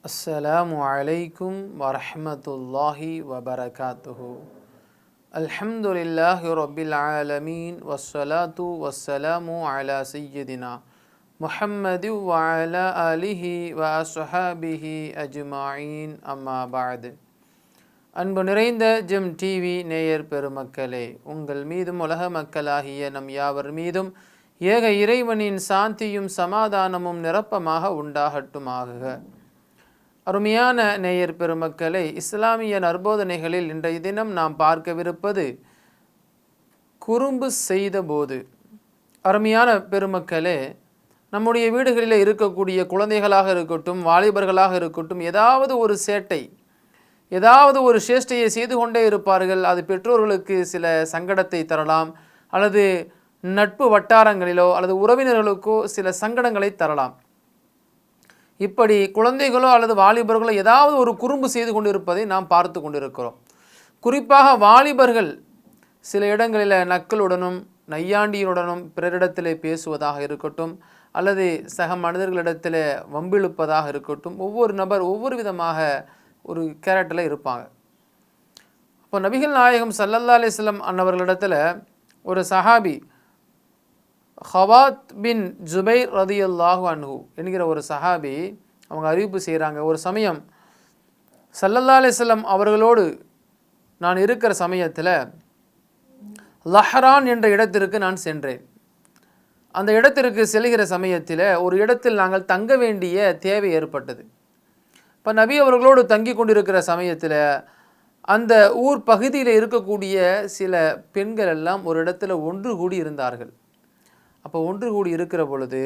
அஸ்ஸலாமு அலைக்கும் வரஹ்மத்துல்லாஹி வபரகாத்துஹு. அல்ஹம்துலில்லாஹி ரப்பில் ஆலமீன் வஸ்ஸலாத்து வஸ்ஸலாமு அலா சய்யிதினா முஹம்மது வ அலா ஆலிஹி வ அஸ்ஹாபிஹி அஜ்மாயின். அம்மா பஅத். அன்பு நிறைந்த ஜெம் டிவி நேயர் பெருமக்களே, உங்கள் மீதும் உலக மக்களாகிய நம் யாவர் மீதும் ஏக இறைவனின் சாந்தியும் சமாதானமும் நிரப்பமாக உண்டாகட்டுமாக. அருமையான நேயர் பெருமக்களை, இஸ்லாமிய நற்போதனைகளில் இன்றைய தினம் நாம் பார்க்கவிருப்பது குறும்பு செய்த போது. அருமையான பெருமக்களே, நம்முடைய வீடுகளில் இருக்கக்கூடிய குழந்தைகளாக இருக்கட்டும், வாலிபர்களாக இருக்கட்டும், ஏதாவது ஒரு சேட்டை, ஏதாவது ஒரு சேஷ்டையை செய்து கொண்டே இருப்பார்கள். அது பெற்றோர்களுக்கு சில சங்கடத்தை தரலாம், அல்லது நட்பு வட்டாரங்களிலோ அல்லது உறவினர்களுக்கோ சில சங்கடங்களை தரலாம். இப்படி குழந்தைகளோ அல்லது வாலிபர்களோ ஏதாவது ஒரு குறும்பு செய்து கொண்டிருப்பதை நாம் பார்த்து கொண்டிருக்கிறோம். குறிப்பாக வாலிபர்கள் சில இடங்களில் நக்களுடனும் நையாண்டியுடனும் பிறரிடத்தில் பேசுவதாக இருக்கட்டும், அல்லது சக மனிதர்களிடத்தில் வம்பிழுப்பதாக இருக்கட்டும், ஒவ்வொரு நபர் ஒவ்வொரு விதமாக ஒரு கேரக்டரில் இருப்பாங்க. இப்போ நபிகள் நாயகம் ஸல்லல்லாஹு அலைஹி வஸல்லம் அன்னவர்களிடத்தில் ஒரு சஹாபி ஹவாத் பின் ஜுபைர் ரதியல்லாஹு அன்ஹு என்கிற ஒரு சஹாபி அவங்க அறிவிப்பு செய்கிறாங்க. ஒரு சமயம் ஸல்லல்லாஹு அலைஹி வஸல்லம் அவர்களோடு நான் இருக்கிற சமயத்தில் லஹ்ரான் என்ற இடத்திற்கு நான் சென்றேன். அந்த இடத்திற்கு செல்கிற சமயத்தில் ஒரு இடத்தில் நாங்கள் தங்க வேண்டிய தேவை ஏற்பட்டது. இப்போ நபி அவர்களோடு தங்கி கொண்டிருக்கிற சமயத்தில் அந்த ஊர் பகுதியில் இருக்கக்கூடிய சில பெண்கள் எல்லாம் ஒரு இடத்துல ஒன்று கூடி இருந்தார்கள். அப்போ ஒன்று கூடி இருக்கிற பொழுது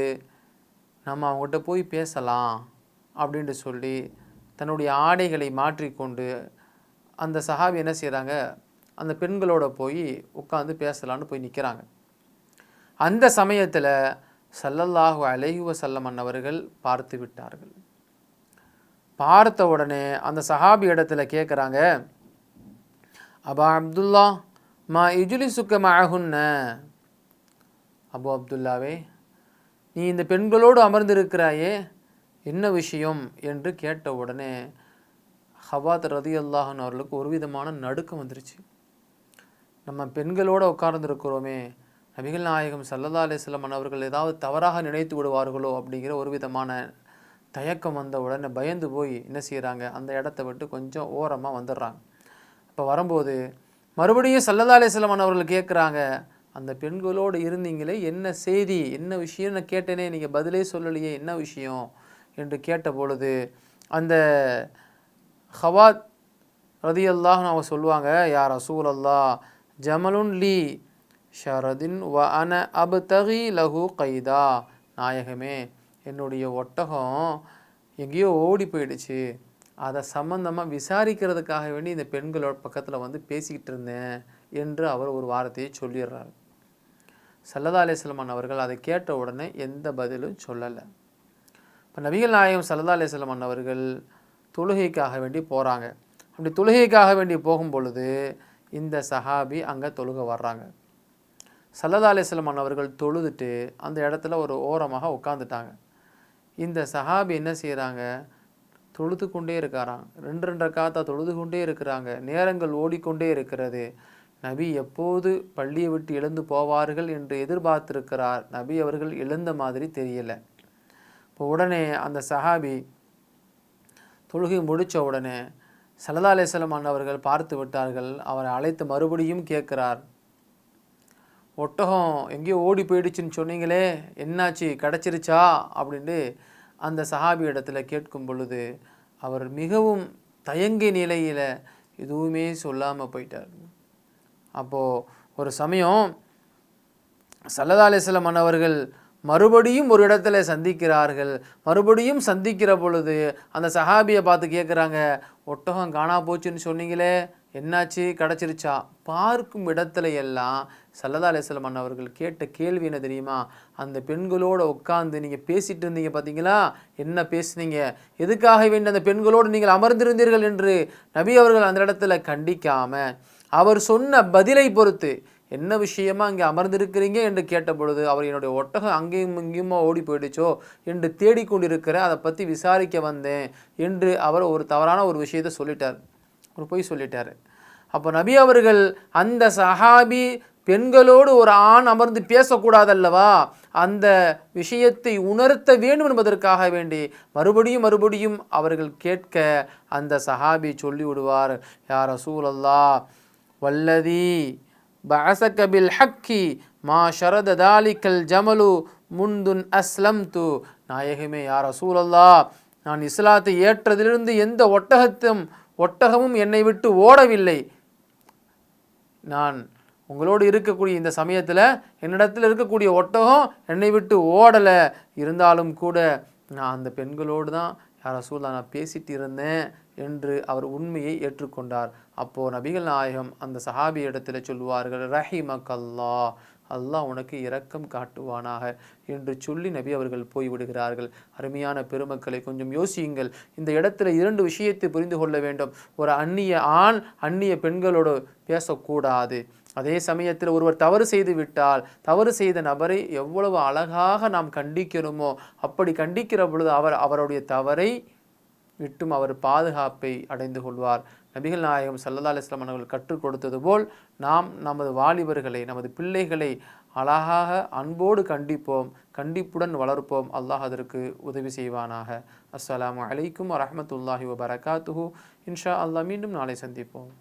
நம்ம அவங்ககிட்ட போய் பேசலாம் அப்படின்ட்டு சொல்லி தன்னுடைய ஆடைகளை மாற்றிக்கொண்டு அந்த சஹாபி என்ன செய்கிறாங்க, அந்த பெண்களோட போய் உட்காந்து பேசலான்னு போய் நிற்கிறாங்க. அந்த சமயத்தில் ஸல்லல்லாஹு அலைஹி வஸல்லம் அன்னவர்கள் பார்த்து விட்டார்கள். பார்த்த உடனே அந்த சஹாபி இடத்துல கேட்குறாங்க, அபா அப்துல்லா மா இஜ்லிசுக்க மஅஹுன்ன, அபு அப்துல்லாவே, நீ இந்த பெண்களோடு அமர்ந்திருக்கிறாயே, என்ன விஷயம் என்று கேட்ட உடனே ஹவாத் ரதியல்லாஹு அன்ஹு அவர்களுக்கு ஒரு விதமான நடுக்கம் வந்துருச்சு. நம்ம பெண்களோடு உட்கார்ந்துருக்கிறோமே, நபிகள் நாயகம் ஸல்லல்லாஹு அலைஹி வஸல்லம் அவர்கள் ஏதாவது தவறாக நினைத்து விடுவார்களோ அப்படிங்கிற ஒரு விதமான தயக்கம் வந்த உடனே பயந்து போய் என்ன செய்கிறாங்க, அந்த இடத்த விட்டு கொஞ்சம் ஓரமாக வந்துடுறாங்க. அப்போ வரும்போது மறுபடியும் ஸல்லல்லாஹு அலைஹி வஸல்லம் அவர்கள் கேட்குறாங்க, அந்த பெண்களோடு இருந்தீங்களே, என்ன செய்தி, என்ன விஷயம் நான் கேட்டேனே, நீங்கள் பதிலே சொல்லலையே, என்ன விஷயம் என்று கேட்ட பொழுது அந்த ஹவாத் ரதியல்லாஹு அன்ஹு அவங்க சொல்லுவாங்க, யா ரசூலல்லாஹ் ஜமலுன் லீ ஷரதின் வ அன அப்தகி லஹு கைதா, நாயகமே, என்னுடைய ஒட்டகம் எங்கேயோ ஓடி போயிடுச்சு, அதை சம்பந்தமாக விசாரிக்கிறதுக்காக வேண்டி இந்த பெண்களோட பக்கத்தில் வந்து பேசிக்கிட்டு இருந்தேன் என்று அவர் ஒரு வார்த்தையை சொல்லிடுறார். ஸல்லல்லாஹு அலைஹி வஸல்லம் அவர்கள் அதை கேட்ட உடனே எந்த பதிலும் சொல்லலை. இப்போ நபிகள் நாயகம் ஸல்லல்லாஹு அலைஹி வஸல்லம் அவர்கள் தொழுகைக்காக வேண்டி போகிறாங்க. அப்படி தொழுகைக்காக வேண்டி போகும் பொழுது இந்த சஹாபி அங்கே தொழுக வர்றாங்க. ஸல்லல்லாஹு அலைஹி வஸல்லம் அவர்கள் தொழுதுட்டு அந்த இடத்துல ஒரு ஓரமாக உட்காந்துட்டாங்க. இந்த சஹாபி என்ன செய்கிறாங்க, தொழுது கொண்டே இருக்காராம். 2 ரக்காத்தா தொழுது கொண்டே இருக்கிறாங்க. நேரங்கள் ஓடிக்கொண்டே இருக்கிறது. நபி எப்போது பள்ளியை விட்டு எழுந்து போவார்கள் என்று எதிர்பார்த்திருக்கிறார். நபி அவர்கள் எழுந்த மாதிரி தெரியலை. இப்போ உடனே அந்த சஹாபி தொழுகை முடித்த உடனே ஸல்லல்லாஹு அலைஹி வஸல்லம் அவர்கள் பார்த்து விட்டார்கள். அவரை அழைத்து மறுபடியும் கேட்குறார், ஒட்டகம் எங்கேயோ ஓடி போயிடுச்சுன்னு சொன்னீங்களே, என்னாச்சு, கிடச்சிருச்சா அப்படின்ட்டு அந்த சஹாபி இடத்துல கேட்கும் பொழுது அவர் மிகவும் தயங்கிய நிலையில் எதுவுமே சொல்லாமல் போயிட்டார். அப்போது ஒரு சமயம் ஸல்லல்லாஹு அலைஹி வஸல்லம் அவர்கள் மறுபடியும் ஒரு இடத்துல சந்திக்கிறார்கள். மறுபடியும் சந்திக்கிற பொழுது அந்த சஹாபியை பார்த்து கேட்குறாங்க, ஒட்டகம் காணா போச்சுன்னு சொன்னீங்களே, என்னாச்சு, கிடச்சிருச்சா? பார்க்கும் இடத்துல எல்லாம் ஸல்லல்லாஹு அலைஹி வஸல்லம் அவர்கள் கேட்ட கேள்வி என்ன தெரியுமா, அந்த பெண்களோடு உட்காந்து நீங்கள் பேசிகிட்டு இருந்தீங்க பார்த்தீங்களா, என்ன பேசுனீங்க, எதுக்காக வேண்டி அந்த பெண்களோடு நீங்கள் அமர்ந்திருந்தீர்கள் என்று நபி அவர்கள் அந்த இடத்துல கண்டிக்காமல் அவர் சொன்ன பதிலை பொறுத்து என்ன விஷயமா இங்கே அமர்ந்திருக்கிறீங்க என்று கேட்ட பொழுது அவர் என்னுடைய ஒட்டகம் அங்கேயும் இங்கேயுமா ஓடி போயிடுச்சோ என்று தேடிக்கொண்டிருக்கிற, அதை பற்றி விசாரிக்க வந்தேன் என்று அவர் ஒரு தவறான ஒரு விஷயத்தை சொல்லிட்டார், ஒரு பொய் சொல்லிட்டார். அப்போ நபி அவர்கள் அந்த சஹாபி பெண்களோடு ஒரு ஆண் அமர்ந்து பேசக்கூடாதல்லவா, அந்த விஷயத்தை உணர்த்த வேண்டும் என்பதற்காக வேண்டி மறுபடியும் அவர்கள் கேட்க அந்த சஹாபி சொல்லி விடுவார், யா ரசூலல்லாஹ் வல்லதி பஅஸக பில் ஹக்கி மா ஷரத தாலிகல் ஜமலு முந்துன் அஸ்லம்து. நாயகமே யா ரசூலல்லாஹ், நான் இஸ்லாத்தை ஏற்றதிலிருந்து எந்த ஒட்டகமும் என்னை விட்டு ஓடவில்லை. நான் உங்களோடு இருக்கக்கூடிய இந்த சமயத்தில் என்னிடத்தில் இருக்கக்கூடிய ஒட்டகம் என்னை விட்டு ஓடலை. இருந்தாலும் கூட நான் அந்த பெண்களோடு தான் யா ரசூலல்லாஹ் நான் பேசிட்டு இருந்தேன் என்று அவர் உண்மையை ஏற்றுக்கொண்டார். அப்போது நபிகள் நாயகம் அந்த சஹாபி இடத்துல சொல்லுவார்கள், ரஹிமக்கல்லாஹ், அல்லாஹ் உனக்கு இரக்கம் காட்டுவானாக என்று சொல்லி நபி அவர்கள் போய்விடுகிறார்கள். அருமையான பெருமக்களை கொஞ்சம் யோசியுங்கள். இந்த இடத்துல 2 விஷயத்தை புரிந்து கொள்ள வேண்டும். ஒரு அந்நிய ஆண் அந்நிய பெண்களோடு பேசக்கூடாது. அதே சமயத்தில் ஒருவர் தவறு செய்து விட்டால் தவறு செய்த நபரை எவ்வளவு அழகாக நாம் கண்டிக்கிறோமோ அப்படி கண்டிக்கிற பொழுது அவருடைய தவறை விட்டும் அவர் பாதுகாப்பை அடைந்து கொள்வார். நபிகள் நாயகம் ஸல்லல்லாஹு அலைஹி வஸல்லம் அவர்கள் கற்றுக் கொடுத்தது போல் நாம் நமது வாலிபர்களை, நமது பிள்ளைகளை அழகாக அன்போடு கண்டிப்போம், கண்டிப்புடன் வளர்ப்போம். அல்லாஹ் அதற்கு உதவி செய்வானாக. அஸ்ஸலாமு அலைக்கும் வரஹ்மத்துல்லாஹி வபரகாத்துஹு. இன்ஷா அல்லாஹ் மீண்டும் நாளை சந்திப்போம்.